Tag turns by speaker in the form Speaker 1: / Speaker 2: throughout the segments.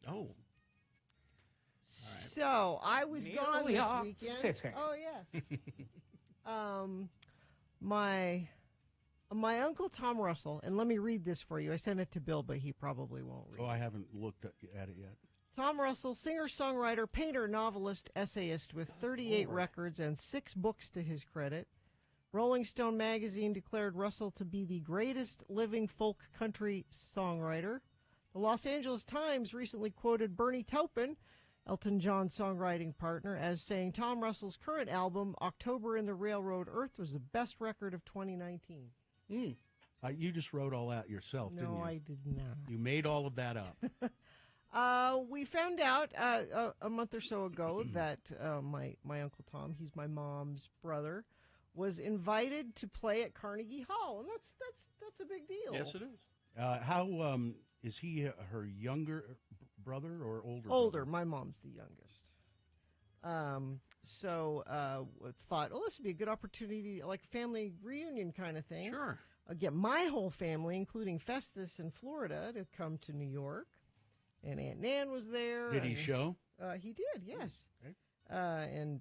Speaker 1: Oh,
Speaker 2: So I was gone this
Speaker 3: York
Speaker 2: weekend.
Speaker 3: City.
Speaker 2: Oh yes. My uncle Tom Russell, and let me read this for you. I sent it to Bill, but he probably won't read
Speaker 4: Oh,
Speaker 2: it.
Speaker 4: I haven't looked at it yet.
Speaker 2: Tom Russell, singer, songwriter, painter, novelist, essayist with 38 records and 6 books to his credit. Rolling Stone magazine declared Russell to be the greatest living folk country songwriter. The Los Angeles Times recently quoted Bernie Taupin, Elton John's songwriting partner, as saying Tom Russell's current album, October in the Railroad Earth, was the best record of 2019.
Speaker 4: You just wrote all that yourself, didn't you?
Speaker 2: No, I did not.
Speaker 4: You made all of that up.
Speaker 2: We found out a month or so ago that my Uncle Tom, he's my mom's brother, was invited to play at Carnegie Hall, and that's a big deal.
Speaker 1: yes, it is.
Speaker 4: How is he her younger brother or older?
Speaker 2: Older.
Speaker 4: Brother?
Speaker 2: My mom's the youngest. So thought, oh, this would be a good opportunity, like a family reunion kind of thing.
Speaker 1: Sure.
Speaker 2: Get my whole family, including Festus in Florida, to come to New York. And Aunt Nan was there.
Speaker 4: Did he show?
Speaker 2: He did, yes.
Speaker 4: Okay.
Speaker 2: And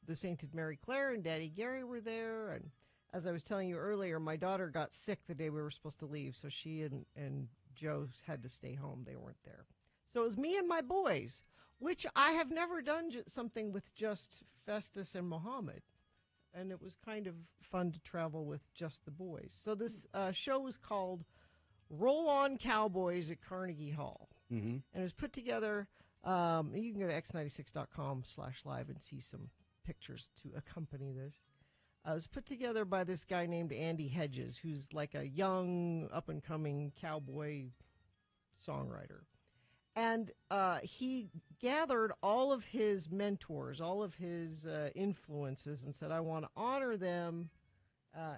Speaker 2: the Sainted Mary Claire and Daddy Gary were there. And as I was telling you earlier, my daughter got sick the day we were supposed to leave, so she and Joe had to stay home. They weren't there. So it was me and my boys, which I have never done something with just Festus and Muhammad. And it was kind of fun to travel with just the boys. So this show was called Roll On Cowboys at Carnegie Hall.
Speaker 4: Mm-hmm.
Speaker 2: And it was put together, you can go to x96.com/live and see some pictures to accompany this. It was put together by this guy named Andy Hedges, who's like a young, up-and-coming cowboy songwriter. And he gathered all of his mentors, all of his influences, and said, I want to honor them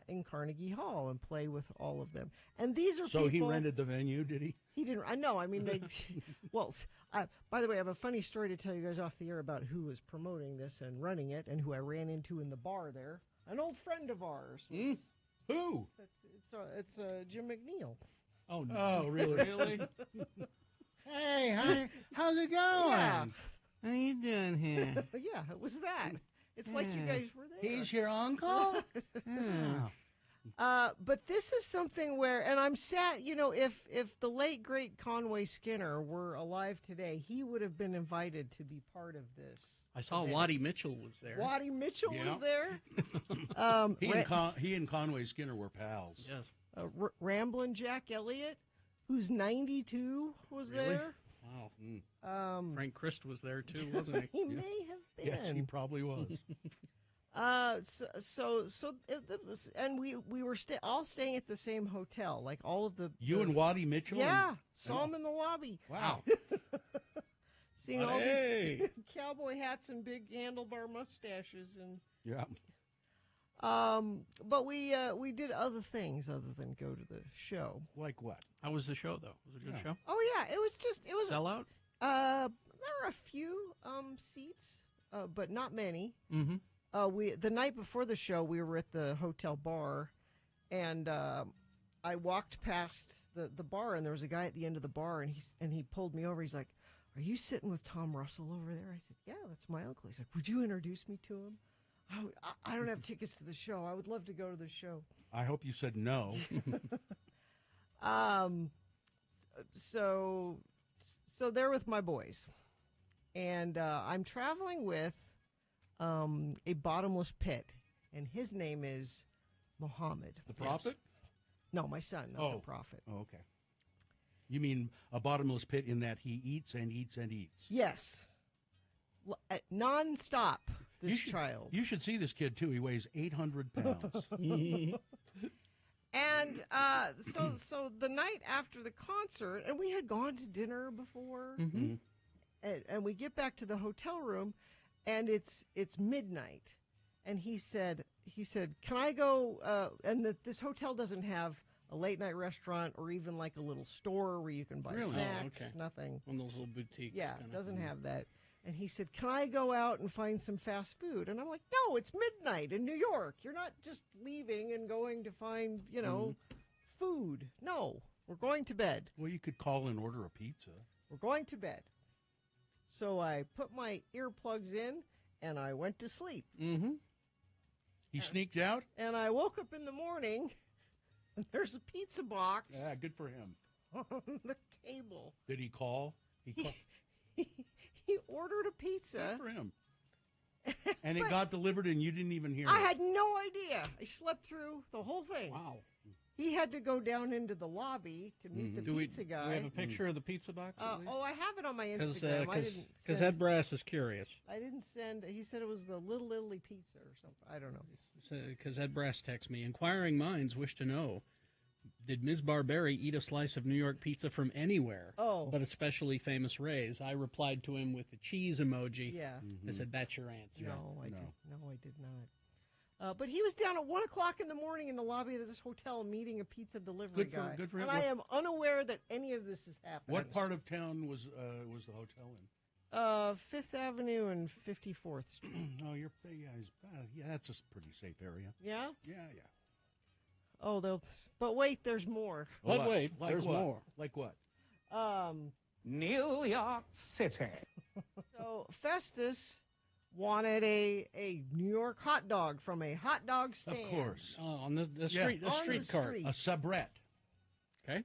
Speaker 2: in Carnegie Hall and play with all of them. And these are
Speaker 4: So
Speaker 2: people...
Speaker 4: he rented the venue, did he?
Speaker 2: He didn't. I know. I mean, they... Well, by the way, I have a funny story to tell you guys off the air about who was promoting this and running it and who I ran into in the bar there. An old friend of ours.
Speaker 4: Who?
Speaker 2: It's Jim McNeil.
Speaker 1: Oh, no.
Speaker 4: Oh, really?
Speaker 1: Really?
Speaker 3: Hey, hi, how's it going?
Speaker 2: Yeah.
Speaker 3: How you doing here?
Speaker 2: Yeah, it was that. It's like you guys were there.
Speaker 3: He's your uncle?
Speaker 2: But this is something where, and I'm sad, if the late, great Conway Skinner were alive today, he would have been invited to be part of this.
Speaker 1: I saw
Speaker 2: event.
Speaker 1: Waddy Mitchell was there.
Speaker 2: Waddy Mitchell was there.
Speaker 4: He and Conway Skinner were pals.
Speaker 1: Yes.
Speaker 2: Ramblin' Jack Elliott, who's 92, was
Speaker 1: Really?
Speaker 2: there.
Speaker 1: Wow. Frank Christ was there too, wasn't he?
Speaker 2: He may have been.
Speaker 4: Yes, he probably was.
Speaker 2: So it was, and we were all staying at the same hotel, like all of the.
Speaker 4: You and Waddy Mitchell?
Speaker 2: Yeah, saw him in the lobby.
Speaker 4: Wow.
Speaker 2: Seeing all these cowboy hats and big handlebar mustaches, and
Speaker 4: Yeah.
Speaker 2: but we did other things other than go to the show.
Speaker 4: Like what?
Speaker 1: How was the show, though? Was it a good show?
Speaker 2: Oh yeah, it was
Speaker 1: Sellout?
Speaker 2: There were a few seats, but not many.
Speaker 1: Mm-hmm.
Speaker 2: The night before the show, we were at the hotel bar, and I walked past the bar, and there was a guy at the end of the bar, and he pulled me over. He's like, "Are you sitting with Tom Russell over there?" I said, "Yeah, that's my uncle." He's like, "Would you introduce me to him?" I don't have tickets to the show. I would love to go to the show.
Speaker 4: I hope you said no.
Speaker 2: So they're with my boys, and I'm traveling with a bottomless pit, and his name is Muhammad.
Speaker 4: The prophet?
Speaker 2: No, my son, not the prophet.
Speaker 4: Oh, okay. You mean a bottomless pit in that he eats and eats and eats?
Speaker 2: Yes. Non-stop, this child.
Speaker 4: You should see this kid, too. He weighs 800 pounds.
Speaker 2: And so the night after the concert, and we had gone to dinner before, and we get back to the hotel room, and it's midnight, and he said, "Can I go?" And this hotel doesn't have a late night restaurant or even like a little store where you can buy snacks.
Speaker 1: Oh, okay.
Speaker 2: Nothing.
Speaker 1: One of those little boutiques.
Speaker 2: Yeah,
Speaker 1: kinda.
Speaker 2: doesn't have that. And he said, "Can I go out and find some fast food?" And I'm like, "No, it's midnight in New York. You're not just leaving and going to find, food. No, We're going to bed.
Speaker 4: Well, you could call and order a pizza.
Speaker 2: We're going to bed. So I put my earplugs in, and I went to sleep.
Speaker 1: Mm-hmm.
Speaker 4: He sneaked out?
Speaker 2: And I woke up in the morning, and there's a pizza box
Speaker 4: Yeah, good for him.
Speaker 2: on the table.
Speaker 4: Did he call?
Speaker 2: He ordered a pizza.
Speaker 4: Good for him. And it got delivered, and you didn't even hear
Speaker 2: I
Speaker 4: it.
Speaker 2: had no idea. I slept through the whole thing.
Speaker 1: Wow.
Speaker 2: He had to go down into the lobby to meet the pizza guy.
Speaker 1: Do we have a picture of the pizza box? At least?
Speaker 2: I have it on my Instagram.
Speaker 1: Because Ed Brass is curious.
Speaker 2: I didn't send. He said it was the Little Italy pizza or something. I don't know.
Speaker 1: Because Ed Brass texts me, inquiring minds wish to know, did Ms. Barberi eat a slice of New York pizza from anywhere?
Speaker 2: Oh.
Speaker 1: But especially famous Ray's. I replied to him with the cheese emoji.
Speaker 2: Yeah.
Speaker 1: I said, that's your answer.
Speaker 2: No, I did not. But he was down at 1 o'clock in the morning in the lobby of this hotel meeting a pizza delivery guy.
Speaker 4: Good for him.
Speaker 2: And I am unaware that any of this has happened.
Speaker 4: What part of town was the hotel in?
Speaker 2: 5th Avenue and 54th Street.
Speaker 4: Oh, that's a pretty safe area.
Speaker 2: Yeah?
Speaker 4: Yeah.
Speaker 2: Oh, but wait, there's more.
Speaker 1: But wait, there's
Speaker 4: what?
Speaker 1: more.
Speaker 4: Like what?
Speaker 3: New York City.
Speaker 2: So Festus wanted a New York hot dog from a hot dog stand.
Speaker 4: Of course.
Speaker 1: On the street,
Speaker 2: On
Speaker 1: street
Speaker 2: the
Speaker 1: cart.
Speaker 2: street.
Speaker 4: A soubrette.
Speaker 1: Okay.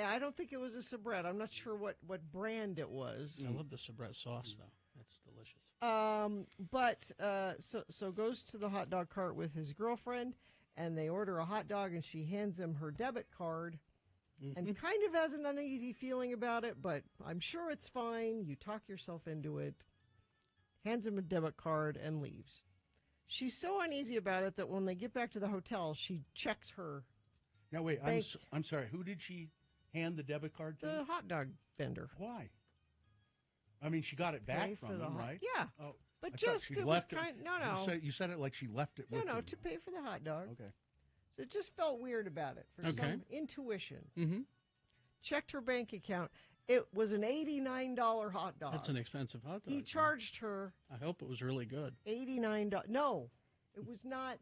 Speaker 2: I don't think it was a soubrette. I'm not sure what brand it was.
Speaker 1: I love the soubrette sauce, though. That's delicious.
Speaker 2: So goes to the hot dog cart with his girlfriend, and they order a hot dog, and she hands him her debit card, and kind of has an uneasy feeling about it, but I'm sure it's fine. You talk yourself into it. Hands him a debit card and leaves. She's so uneasy about it that when they get back to the hotel, she checks her.
Speaker 4: Now wait,
Speaker 2: bank.
Speaker 4: I'm sorry. Who did she hand the debit card to?
Speaker 2: The hot dog vendor.
Speaker 4: Why? I mean, she got it back
Speaker 2: Pay
Speaker 4: from
Speaker 2: for the
Speaker 4: him,
Speaker 2: hot-
Speaker 4: right?
Speaker 2: Yeah.
Speaker 4: Oh,
Speaker 2: But
Speaker 4: I thought
Speaker 2: just
Speaker 4: she
Speaker 2: it was
Speaker 4: left
Speaker 2: kind. No.
Speaker 4: You said it like she left it with him.
Speaker 2: To pay for the hot dog.
Speaker 4: Okay.
Speaker 2: So it just felt weird about it for some intuition.
Speaker 1: Mm-hmm.
Speaker 2: Checked her bank account. It was an $89 hot dog.
Speaker 1: That's an expensive hot dog.
Speaker 2: He charged her
Speaker 1: I hope it was really good.
Speaker 2: $89. No, it was not.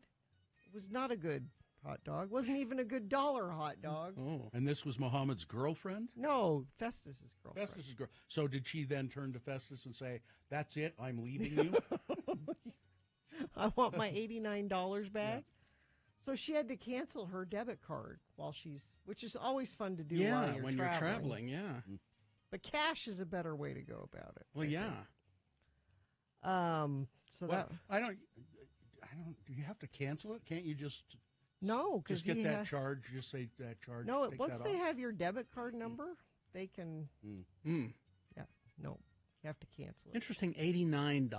Speaker 2: It was not a good hot dog. Wasn't even a good dollar hot dog.
Speaker 1: Oh.
Speaker 4: And this was Muhammad's girlfriend?
Speaker 2: No, Festus's girlfriend.
Speaker 4: Festus's girl. So did she then turn to Festus and say, "That's it, I'm leaving you"?
Speaker 2: I want my $89 back. So she had to cancel her debit card which is always fun to do
Speaker 1: when you're traveling, yeah.
Speaker 2: But cash is a better way to go about it.
Speaker 1: Well, yeah.
Speaker 2: So that
Speaker 4: I don't. Do you have to cancel it? Can't you just
Speaker 2: no, because
Speaker 4: get that charge? Just say that charge.
Speaker 2: No,
Speaker 4: take
Speaker 2: once
Speaker 4: that
Speaker 2: they
Speaker 4: off?
Speaker 2: have your debit card number, they can. Yeah, no, you have to cancel it.
Speaker 1: Interesting, $89.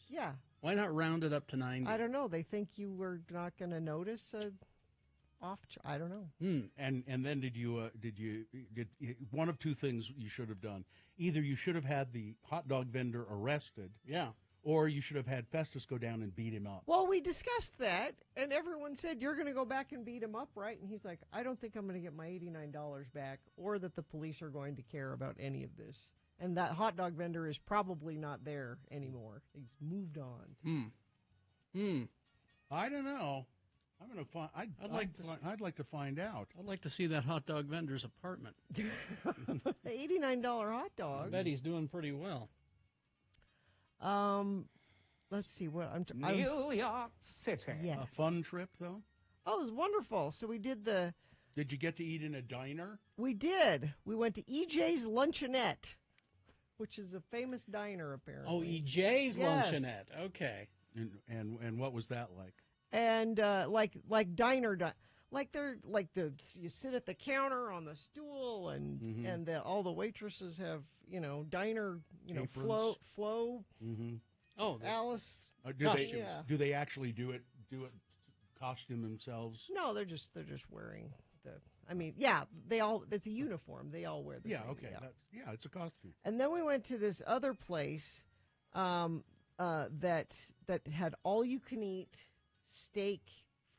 Speaker 2: Yeah.
Speaker 1: Why not round it up to 90?
Speaker 2: I don't know. They think you were not going to notice a off. I don't know.
Speaker 4: And then did one of two things you should have done? Either you should have had the hot dog vendor arrested,
Speaker 1: Yeah.
Speaker 4: or you should have had Festus go down and beat him up.
Speaker 2: Well, we discussed that, and everyone said, you're going to go back and beat him up, right? And he's like, I don't think I'm going to get my $89 back, or that the police are going to care about any of this. And that hot dog vendor is probably not there anymore. He's moved on.
Speaker 4: I don't know. I'm going to find. I'd like to find out.
Speaker 1: I'd like to see that hot dog vendor's apartment.
Speaker 2: The $89 hot
Speaker 1: I
Speaker 2: dog.
Speaker 1: bet he's doing pretty well.
Speaker 2: Let's see what
Speaker 3: New York City.
Speaker 2: Yes.
Speaker 4: A fun trip, though.
Speaker 2: Oh, it was wonderful. So we did
Speaker 4: Did you get to eat in a diner?
Speaker 2: We did. We went to EJ's Luncheonette, which is a famous diner apparently.
Speaker 1: Oh, EJ's
Speaker 2: Yes.
Speaker 1: Luncheonette. Okay.
Speaker 4: And what was that like?
Speaker 2: And like diner, like they're you sit at the counter on the stool, and all the waitresses have diner
Speaker 4: Aprons.
Speaker 2: Flo
Speaker 1: Oh,
Speaker 2: Alice.
Speaker 4: Do they actually do it costume themselves?
Speaker 2: No, they're just wearing the. I mean, it's a uniform. They all wear the same.
Speaker 4: Okay. It's a costume.
Speaker 2: And then we went to this other place that had all you can eat steak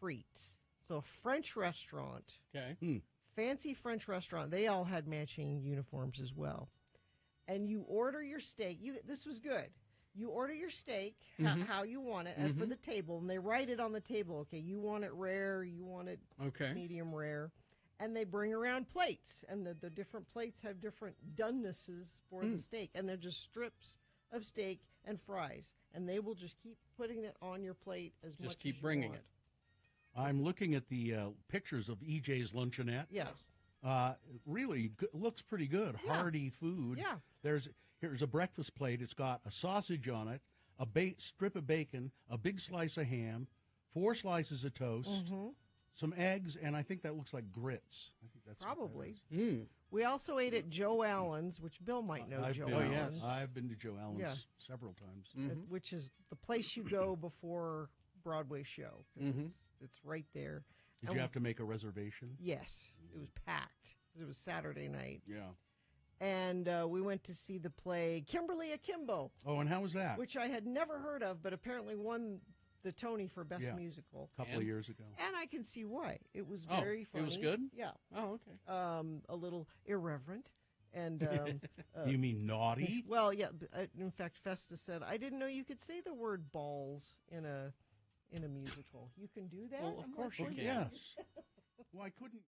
Speaker 2: frites. So a French restaurant.
Speaker 1: okay.
Speaker 2: Fancy French restaurant. They all had matching uniforms as well. And you order your steak. This was good. You order your steak how you want it for the table, and they write it on the table. Okay, you want it rare, you want it medium rare, and they bring around plates, and the different plates have different donenesses for the steak, and they're just strips of steak and fries, and they will just keep putting it on your plate as much
Speaker 1: Just keep
Speaker 2: as you
Speaker 1: bringing
Speaker 2: want.
Speaker 1: it.
Speaker 4: I'm looking at the pictures of EJ's Luncheonette.
Speaker 2: Yes.
Speaker 4: Really looks pretty good.
Speaker 2: Yeah.
Speaker 4: Hearty food.
Speaker 2: Yeah.
Speaker 4: Here's a breakfast plate. It's got a sausage on it, a strip of bacon, a big slice of ham, 4 slices of toast, some eggs, and I think that looks like grits. I think that's what that
Speaker 2: Probably.
Speaker 4: is.
Speaker 2: We also ate at Joe Allen's, which Bill might know Joe Allen's,
Speaker 4: I've been to Joe Allen's
Speaker 2: Yeah.
Speaker 4: several times.
Speaker 2: which is the place you go before Broadway show, 'cause it's right there.
Speaker 4: Did
Speaker 2: And
Speaker 4: you have to make a reservation?
Speaker 2: Yes, it was packed 'cause it was Saturday night.
Speaker 4: Yeah.
Speaker 2: And we went to see the play Kimberly Akimbo,
Speaker 4: Oh, and how was that?
Speaker 2: which I had never heard of, but apparently won the Tony for Best
Speaker 4: Yeah.
Speaker 2: Musical.
Speaker 4: A couple
Speaker 1: And-
Speaker 4: of years ago.
Speaker 2: And I can see why. It was
Speaker 1: Oh,
Speaker 2: very
Speaker 1: it
Speaker 2: funny.
Speaker 1: was good?
Speaker 2: Yeah.
Speaker 1: Oh, okay.
Speaker 2: A little irreverent. And,
Speaker 4: You mean naughty?
Speaker 2: well, yeah. In fact, Festus said, I didn't know you could say the word balls in a musical. You can do that?
Speaker 1: Well, of
Speaker 2: I'm like,
Speaker 1: course you
Speaker 2: "Well,
Speaker 1: can."
Speaker 2: yeah."
Speaker 4: Yes. Well, I couldn't.